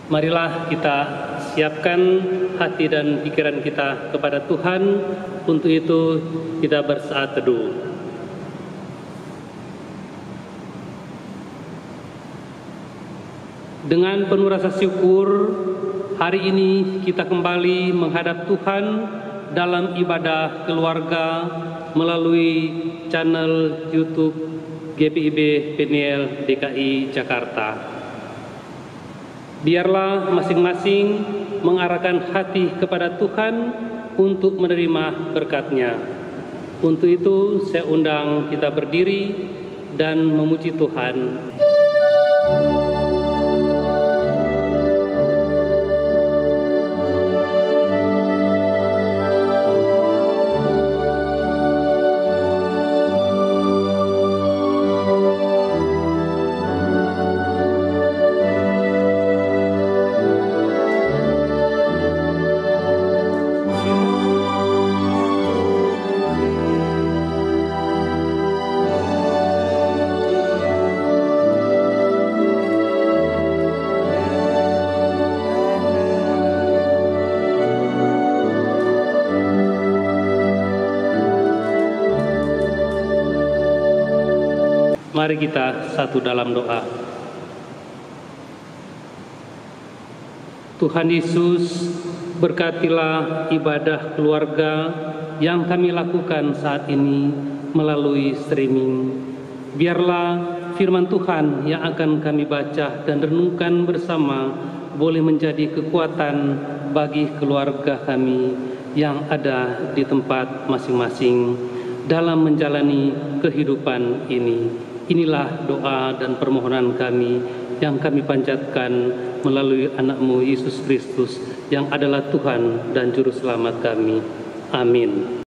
Marilah kita siapkan hati dan pikiran kita kepada Tuhan. Untuk itu kita bersaat teduh. Dengan penuh rasa syukur, hari ini kita kembali menghadap Tuhan dalam ibadah keluarga melalui channel YouTube GPIB Peniel DKI Jakarta. Biarlah masing-masing mengarahkan hati kepada Tuhan untuk menerima berkat-Nya. Untuk itu saya undang kita berdiri dan memuji Tuhan. Mari kita satu dalam doa. Tuhan Yesus, berkatilah ibadah keluarga yang kami lakukan saat ini melalui streaming. Biarlah firman Tuhan yang akan kami baca dan renungkan bersama boleh menjadi kekuatan bagi keluarga kami yang ada di tempat masing-masing dalam menjalani kehidupan ini. Inilah doa dan permohonan kami yang kami panjatkan melalui anak-Mu Yesus Kristus yang adalah Tuhan dan Juru Selamat kami. Amin.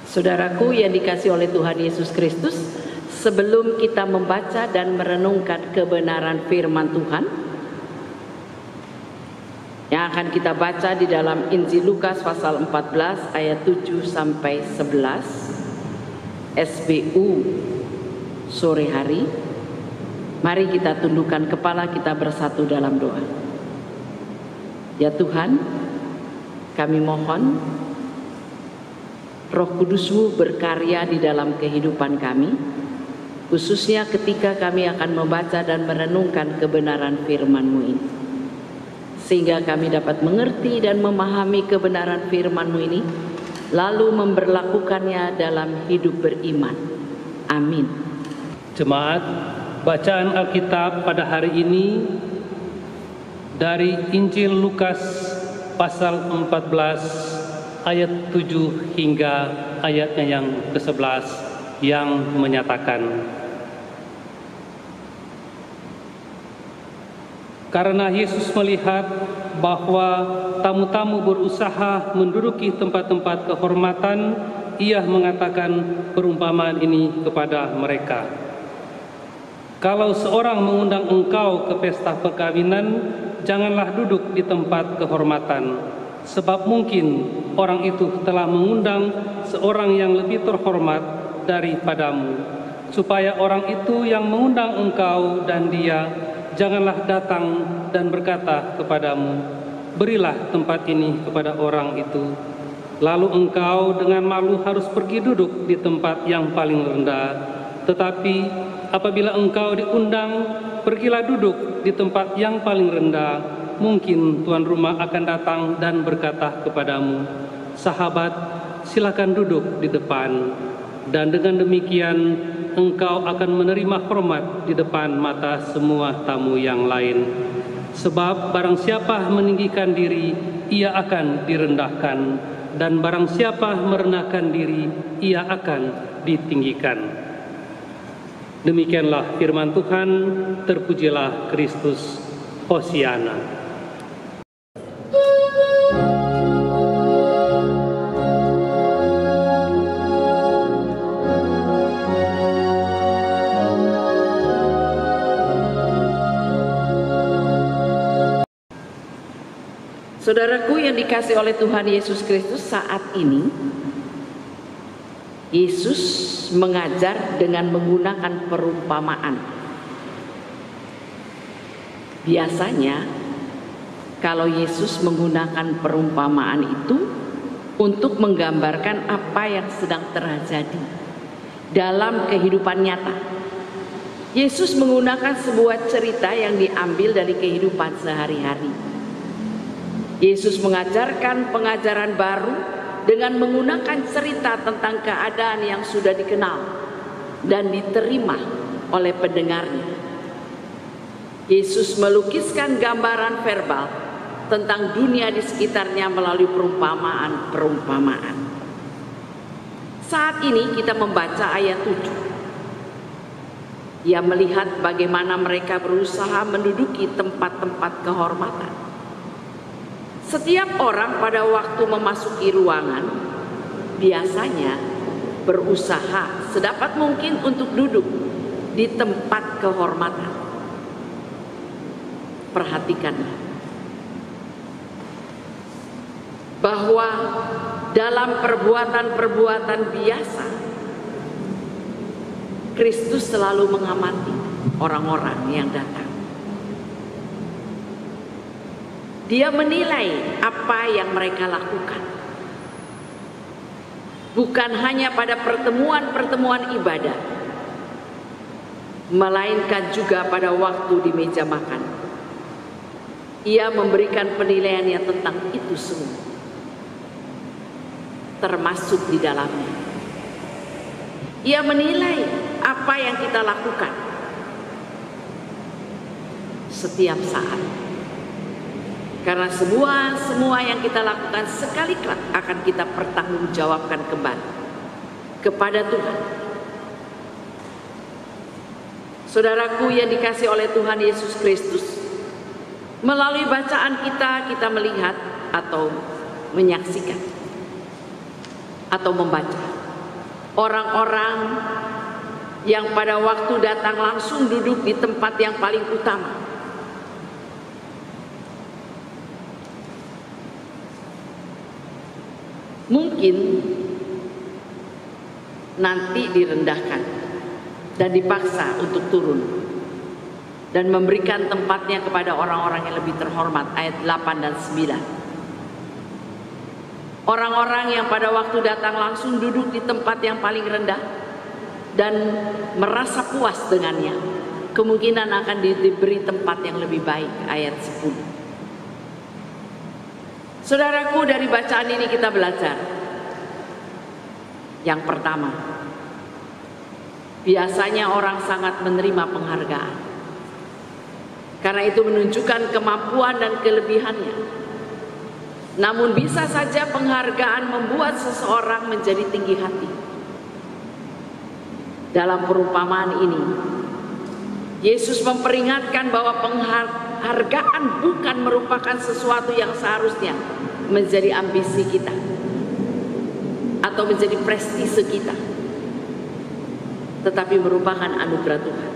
Saudaraku yang dikasihi oleh Tuhan Yesus Kristus, sebelum kita membaca dan merenungkan kebenaran firman Tuhan yang akan kita baca di dalam Injil Lukas pasal 14 ayat 7 sampai 11 SBU sore hari, mari kita tundukkan kepala kita bersatu dalam doa. Ya Tuhan, kami mohon Roh Kudus-Mu berkarya di dalam kehidupan kami, khususnya ketika kami akan membaca dan merenungkan kebenaran firman-Mu ini, sehingga kami dapat mengerti dan memahami kebenaran firman-Mu ini, lalu memberlakukannya dalam hidup beriman. Amin. Jemaat, bacaan Alkitab pada hari ini dari Injil Lukas pasal 14 ayat 7 hingga ayatnya yang ke-11 yang menyatakan, karena Yesus melihat bahwa tamu-tamu berusaha menduduki tempat-tempat kehormatan, Ia mengatakan perumpamaan ini kepada mereka. Kalau seorang mengundang engkau ke pesta perkawinan, janganlah duduk di tempat kehormatan, sebab mungkin orang itu telah mengundang seorang yang lebih terhormat daripadamu, supaya orang itu yang mengundang engkau dan dia janganlah datang dan berkata kepadamu, berilah tempat ini kepada orang itu. Lalu engkau dengan malu harus pergi duduk di tempat yang paling rendah. Tetapi apabila engkau diundang, pergilah duduk di tempat yang paling rendah. Mungkin tuan rumah akan datang dan berkata kepadamu, sahabat, silakan duduk di depan. Dan dengan demikian engkau akan menerima hormat di depan mata semua tamu yang lain. Sebab barang siapa meninggikan diri, ia akan direndahkan, dan barang siapa merendahkan diri, ia akan ditinggikan. Demikianlah firman Tuhan, terpujilah Kristus. Hosiana. Saudaraku yang dikasihi oleh Tuhan Yesus Kristus, saat ini Yesus mengajar dengan menggunakan perumpamaan. Biasanya kalau Yesus menggunakan perumpamaan itu untuk menggambarkan apa yang sedang terjadi dalam kehidupan nyata. Yesus menggunakan sebuah cerita yang diambil dari kehidupan sehari-hari. Yesus mengajarkan pengajaran baru dengan menggunakan cerita tentang keadaan yang sudah dikenal dan diterima oleh pendengarnya. Yesus melukiskan gambaran verbal tentang dunia di sekitarnya melalui perumpamaan-perumpamaan. Saat ini kita membaca ayat 7. Ia melihat bagaimana mereka berusaha menduduki tempat-tempat kehormatan. Setiap orang pada waktu memasuki ruangan biasanya berusaha sedapat mungkin untuk duduk di tempat kehormatan. Perhatikanlah bahwa dalam perbuatan-perbuatan biasa Kristus selalu mengamati orang-orang yang datang. Dia menilai apa yang mereka lakukan. Bukan hanya pada pertemuan-pertemuan ibadah, melainkan juga pada waktu di meja makan. Ia memberikan penilaiannya tentang itu semua, termasuk di dalamnya. Ia menilai apa yang kita lakukan setiap saat. Karena semua yang kita lakukan sekali kelak akan kita pertanggungjawabkan kembali kepada Tuhan. Saudaraku yang dikasihi oleh Tuhan Yesus Kristus, melalui bacaan kita melihat atau menyaksikan atau membaca orang-orang yang pada waktu datang langsung duduk di tempat yang paling utama. Mungkin nanti direndahkan dan dipaksa untuk turun dan memberikan tempatnya kepada orang-orang yang lebih terhormat, ayat 8 dan 9. Orang-orang yang pada waktu datang langsung duduk di tempat yang paling rendah dan merasa puas dengannya, kemungkinan akan diberi tempat yang lebih baik, ayat 10. Saudaraku, dari bacaan ini kita belajar. Yang pertama, biasanya orang sangat menerima penghargaan karena itu menunjukkan kemampuan dan kelebihannya. Namun bisa saja penghargaan membuat seseorang menjadi tinggi hati. Dalam perumpamaan ini, Yesus memperingatkan bahwa penghargaan bukan merupakan sesuatu yang seharusnya menjadi ambisi kita atau menjadi prestise kita, tetapi merupakan anugerah Tuhan.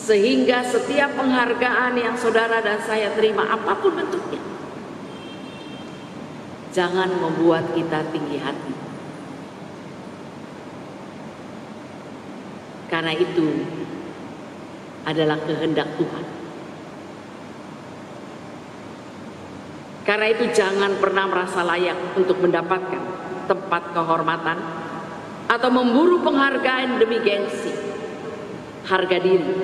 Sehingga setiap penghargaan yang saudara dan saya terima, apapun bentuknya, jangan membuat kita tinggi hati. Karena itu adalah kehendak Tuhan. Karena itu jangan pernah merasa layak untuk mendapatkan tempat kehormatan atau memburu penghargaan demi gengsi, harga diri,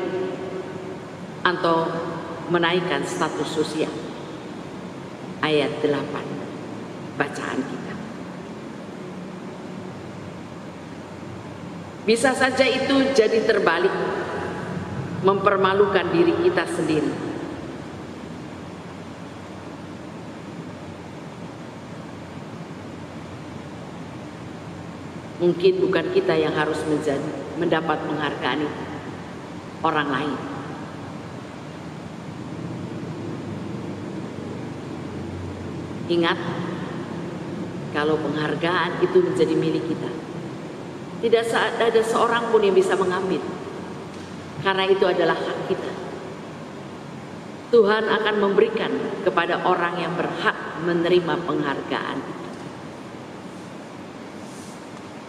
atau menaikkan status sosial. Ayat 8 bacaan kita. Bisa saja itu jadi terbalik, mempermalukan diri kita sendiri. Mungkin bukan kita yang harus mendapat penghargaan itu, orang lain. Ingat, kalau penghargaan itu menjadi milik kita, tidak ada seorang pun yang bisa mengambil, karena itu adalah hak kita. Tuhan akan memberikan kepada orang yang berhak menerima penghargaan.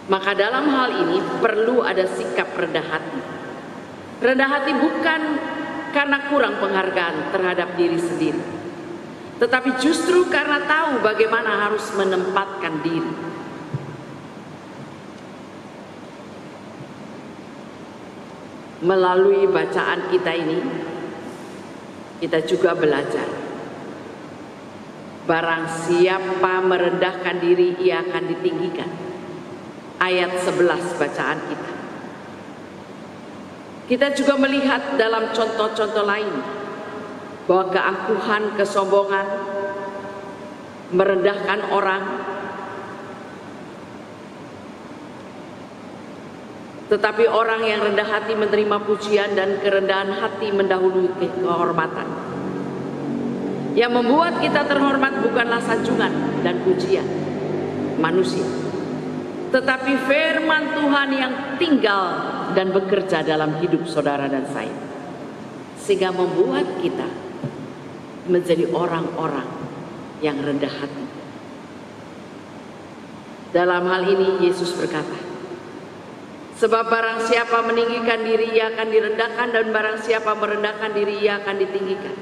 Maka dalam hal ini perlu ada sikap rendah hati. Rendah hati bukan karena kurang penghargaan terhadap diri sendiri, tetapi justru karena tahu bagaimana harus menempatkan diri. Melalui bacaan kita ini, kita juga belajar. Barang siapa merendahkan diri, ia akan ditinggikan. Ayat 11 bacaan kita. Kita juga melihat dalam contoh-contoh lain bahwa keangkuhan, kesombongan, merendahkan orang, tetapi orang yang rendah hati menerima pujian dan kerendahan hati mendahului kehormatan. Yang membuat kita terhormat bukanlah sanjungan dan pujian manusia, tetapi firman Tuhan yang tinggal dan bekerja dalam hidup saudara dan saya, sehingga membuat kita menjadi orang-orang yang rendah hati. Dalam hal ini Yesus berkata, sebab barang siapa meninggikan diri, ia akan direndahkan, dan barang siapa merendahkan diri, ia akan ditinggikan.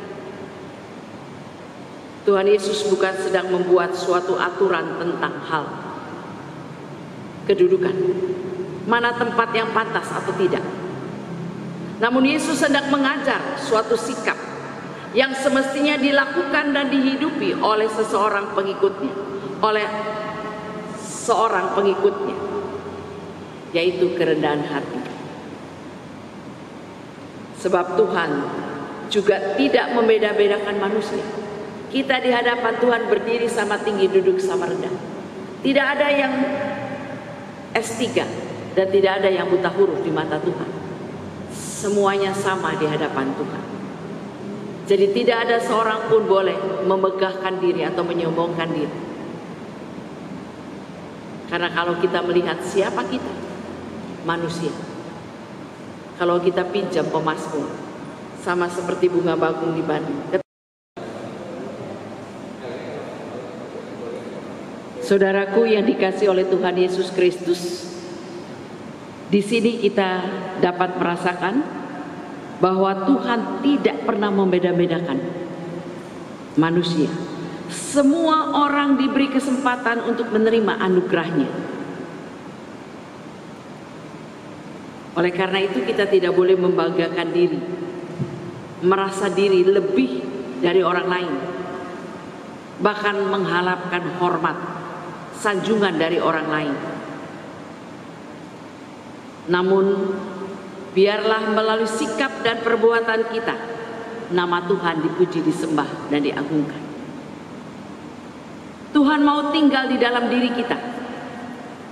Tuhan Yesus bukan sedang membuat suatu aturan tentang hal kedudukan, mana tempat yang pantas atau tidak. Namun Yesus sedang mengajar suatu sikap yang semestinya dilakukan dan dihidupi oleh seorang pengikutnya, yaitu kerendahan hati. Sebab Tuhan juga tidak membeda-bedakan manusia. Kita di hadapan Tuhan berdiri sama tinggi, duduk sama rendah. Tidak ada yang S3 dan tidak ada yang buta huruf di mata Tuhan. Semuanya sama di hadapan Tuhan. Jadi tidak ada seorang pun boleh memegahkan diri atau menyombongkan diri. Karena kalau kita melihat siapa kita, manusia. Kalau kita pinjam pemasmur, sama seperti bunga bakung di Bandung. Saudaraku yang dikasihi oleh Tuhan Yesus Kristus, di sini kita dapat merasakan bahwa Tuhan tidak pernah membeda-bedakan manusia. Semua orang diberi kesempatan untuk menerima anugerahnya. Oleh karena itu kita tidak boleh membanggakan diri, merasa diri lebih dari orang lain, bahkan mengharapkan hormat, sanjungan dari orang lain. Namun biarlah melalui sikap dan perbuatan kita, nama Tuhan dipuji, disembah, dan diagungkan. Tuhan mau tinggal di dalam diri kita,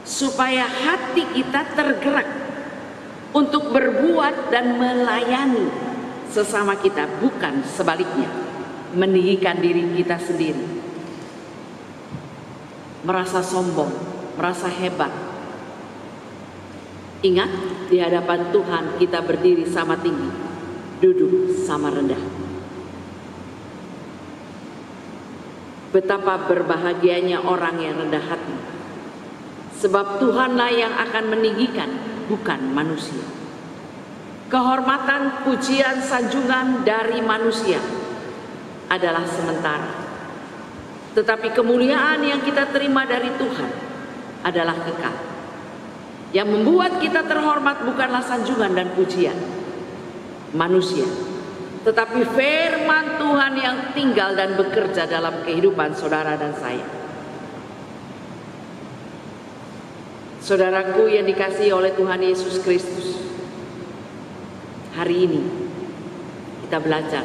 supaya hati kita tergerak untuk berbuat dan melayani sesama kita, bukan sebaliknya, meninggikan diri kita sendiri, merasa sombong, merasa hebat. Ingat, di hadapan Tuhan kita berdiri sama tinggi, duduk sama rendah. Betapa berbahagianya orang yang rendah hati, sebab Tuhanlah yang akan meninggikan, bukan manusia. Kehormatan, pujian, sanjungan dari manusia adalah sementara, tetapi kemuliaan yang kita terima dari Tuhan adalah kekal. Yang membuat kita terhormat bukanlah sanjungan dan pujian manusia, tetapi firman Tuhan yang tinggal dan bekerja dalam kehidupan saudara dan saya. Saudaraku yang dikasihi oleh Tuhan Yesus Kristus, hari ini kita belajar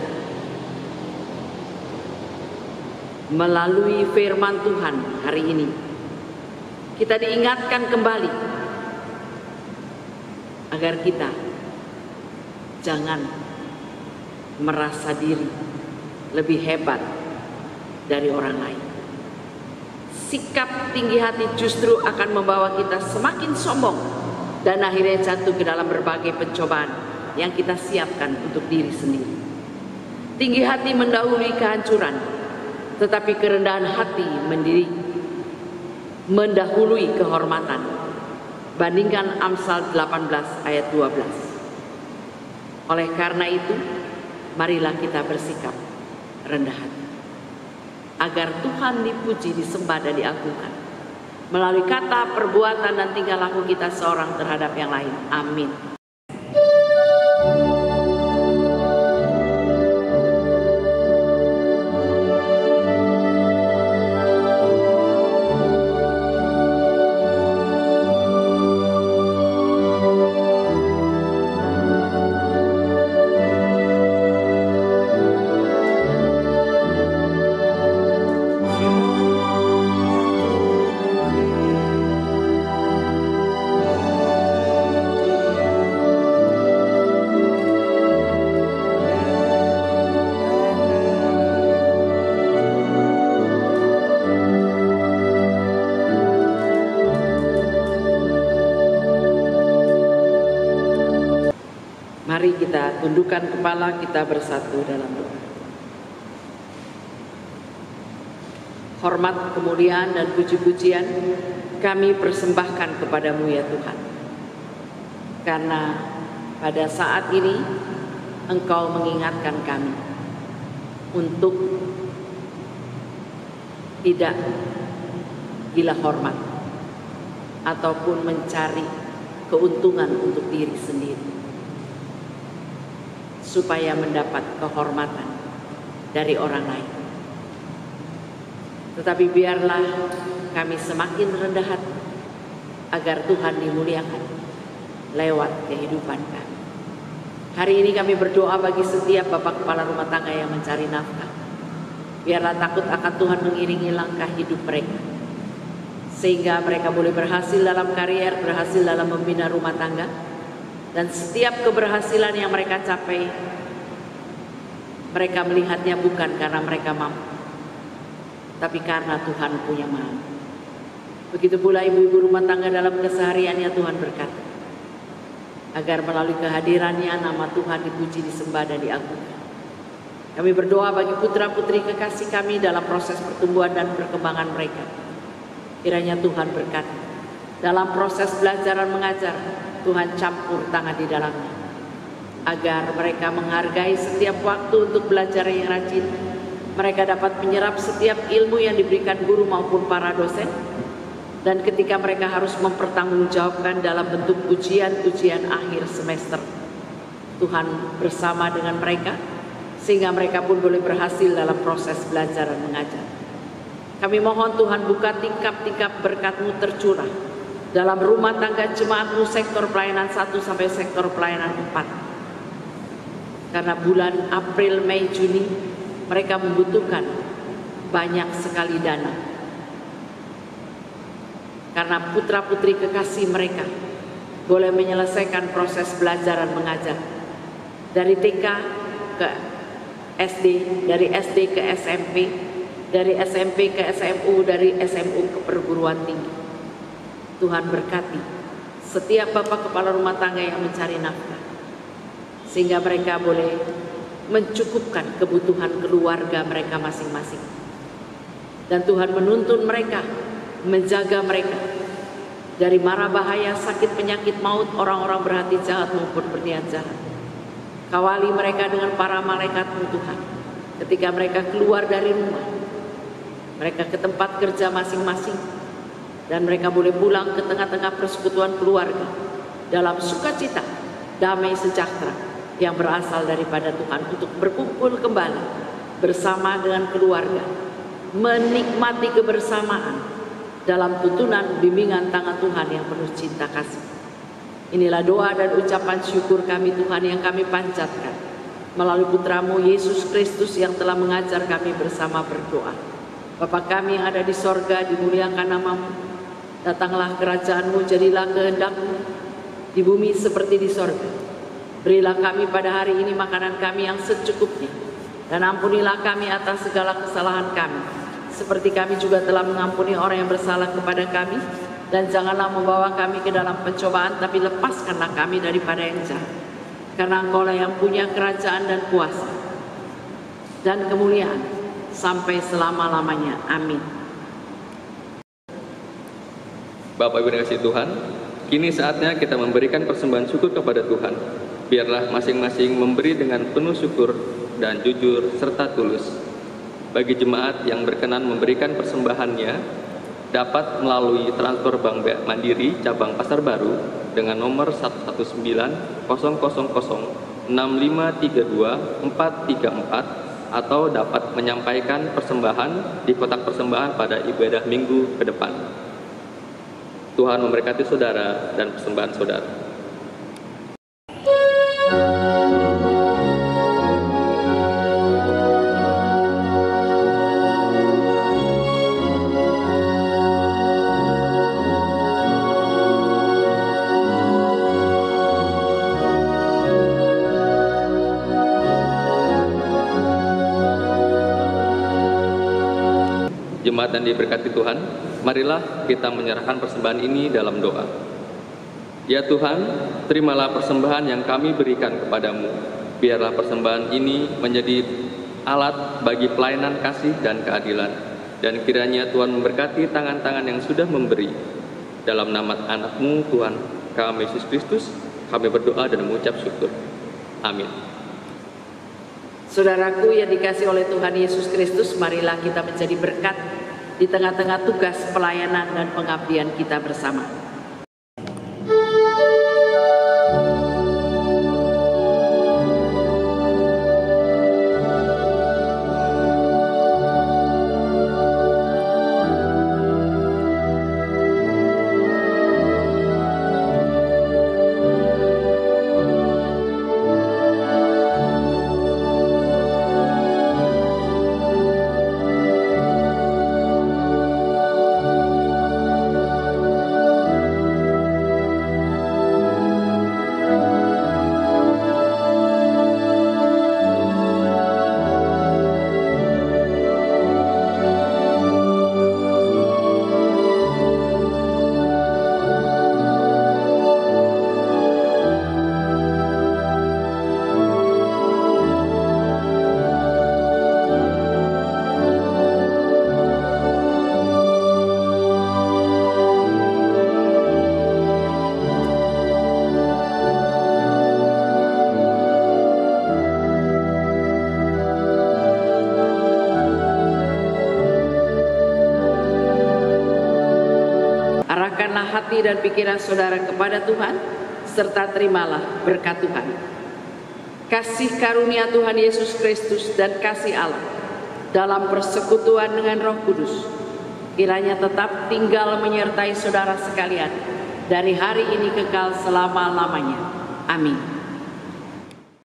melalui firman Tuhan. Hari ini kita diingatkan kembali agar kita jangan merasa diri lebih hebat dari orang lain. Sikap tinggi hati justru akan membawa kita semakin sombong dan akhirnya jatuh ke dalam berbagai pencobaan yang kita siapkan untuk diri sendiri. Tinggi hati mendahului kehancuran, tetapi kerendahan hati mendahului kehormatan. Bandingkan Amsal 18 ayat 12. Oleh karena itu, marilah kita bersikap rendah hati. Agar Tuhan dipuji, disembah dan diagungkan melalui kata, perbuatan, dan tingkah laku kita seorang terhadap yang lain. Amin. Mari kita tundukkan kepala, kita bersatu dalam doa. Hormat, kemuliaan, dan puji-pujian kami persembahkan kepadamu ya Tuhan. Karena pada saat ini Engkau mengingatkan kami untuk tidak gila hormat ataupun mencari keuntungan untuk diri sendiri, supaya mendapat kehormatan dari orang lain. Tetapi biarlah kami semakin rendah hati agar Tuhan dimuliakan lewat kehidupan kami. Hari ini kami berdoa bagi setiap bapak kepala rumah tangga yang mencari nafkah. Biarlah takut akan Tuhan mengiringi langkah hidup mereka, sehingga mereka boleh berhasil dalam karier, berhasil dalam membina rumah tangga. Dan setiap keberhasilan yang mereka capai, mereka melihatnya bukan karena mereka mampu, tapi karena Tuhan punya mau. Begitu pula ibu-ibu rumah tangga dalam kesehariannya, Tuhan berkati, agar melalui kehadirannya nama Tuhan dipuji, disembah, dan diagungkan. Kami berdoa bagi putra-putri kekasih kami dalam proses pertumbuhan dan perkembangan mereka. Kiranya Tuhan berkati dalam proses belajar dan mengajar. Tuhan campur tangan di dalamnya, agar mereka menghargai setiap waktu untuk belajar yang rajin. Mereka dapat menyerap setiap ilmu yang diberikan guru maupun para dosen. Dan ketika mereka harus mempertanggungjawabkan dalam bentuk ujian-ujian akhir semester, Tuhan bersama dengan mereka, sehingga mereka pun boleh berhasil dalam proses belajar dan mengajar. Kami mohon Tuhan buka tingkap-tingkap berkat-Mu tercurah dalam rumah tangga jemaat-Mu sektor pelayanan 1 sampai sektor pelayanan 4. Karena bulan April, Mei, Juni mereka membutuhkan banyak sekali dana. Karena putra-putri kekasih mereka boleh menyelesaikan proses belajar dan mengajar dari TK ke SD, dari SD ke SMP, dari SMP ke SMU, dari SMU ke perguruan tinggi. Tuhan berkati setiap bapak kepala rumah tangga yang mencari nafkah, sehingga mereka boleh mencukupkan kebutuhan keluarga mereka masing-masing. Dan Tuhan menuntun mereka, menjaga mereka dari mara bahaya, sakit, penyakit, maut, orang-orang berhati jahat maupun berniat jahat. Kawali mereka dengan para malaikat-Mu Tuhan, ketika mereka keluar dari rumah, mereka ke tempat kerja masing-masing, dan mereka boleh pulang ke tengah-tengah persekutuan keluarga dalam sukacita, damai sejahtera yang berasal daripada Tuhan, untuk berkumpul kembali bersama dengan keluarga, menikmati kebersamaan dalam tuntunan bimbingan tangan Tuhan yang penuh cinta kasih. Inilah doa dan ucapan syukur kami Tuhan yang kami panjatkan melalui Putra-Mu Yesus Kristus yang telah mengajar kami bersama berdoa. Bapa kami yang ada di sorga, dimuliakan nama-Mu. Datanglah kerajaan-Mu, jadilah kehendak-Mu di bumi seperti di sorga. Berilah kami pada hari ini makanan kami yang secukupnya, dan ampunilah kami atas segala kesalahan kami, seperti kami juga telah mengampuni orang yang bersalah kepada kami. Dan janganlah membawa kami ke dalam pencobaan, tapi lepaskanlah kami daripada yang jahat. Karena Engkau-lah yang punya kerajaan dan kuasa dan kemuliaan sampai selama-lamanya. Amin. Bapak Ibu dikasihi Tuhan, kini saatnya kita memberikan persembahan syukur kepada Tuhan. Biarlah masing-masing memberi dengan penuh syukur dan jujur serta tulus. Bagi jemaat yang berkenan memberikan persembahannya, dapat melalui transfer Bank Mandiri cabang Pasar Baru dengan nomor 119006532 atau dapat menyampaikan persembahan di kotak persembahan pada ibadah minggu ke depan. Tuhan memberkati saudara dan persembahan saudara. Jemaat dan diberkati Tuhan, marilah kita menyerahkan persembahan ini dalam doa. Ya Tuhan, terimalah persembahan yang kami berikan kepadamu. Biarlah persembahan ini menjadi alat bagi pelayanan kasih dan keadilan. Dan kiranya Tuhan memberkati tangan-tangan yang sudah memberi. Dalam nama anak-Mu Tuhan kami Yesus Kristus, kami berdoa dan mengucap syukur. Amin. Saudaraku yang dikasih oleh Tuhan Yesus Kristus, marilah kita menjadi berkat di tengah-tengah tugas pelayanan dan pengabdian kita bersama. Arahkanlah hati dan pikiran saudara kepada Tuhan, serta terimalah berkat Tuhan. Kasih karunia Tuhan Yesus Kristus dan kasih Allah dalam persekutuan dengan Roh Kudus, kiranya tetap tinggal menyertai saudara sekalian dari hari ini kekal selama-lamanya. Amin.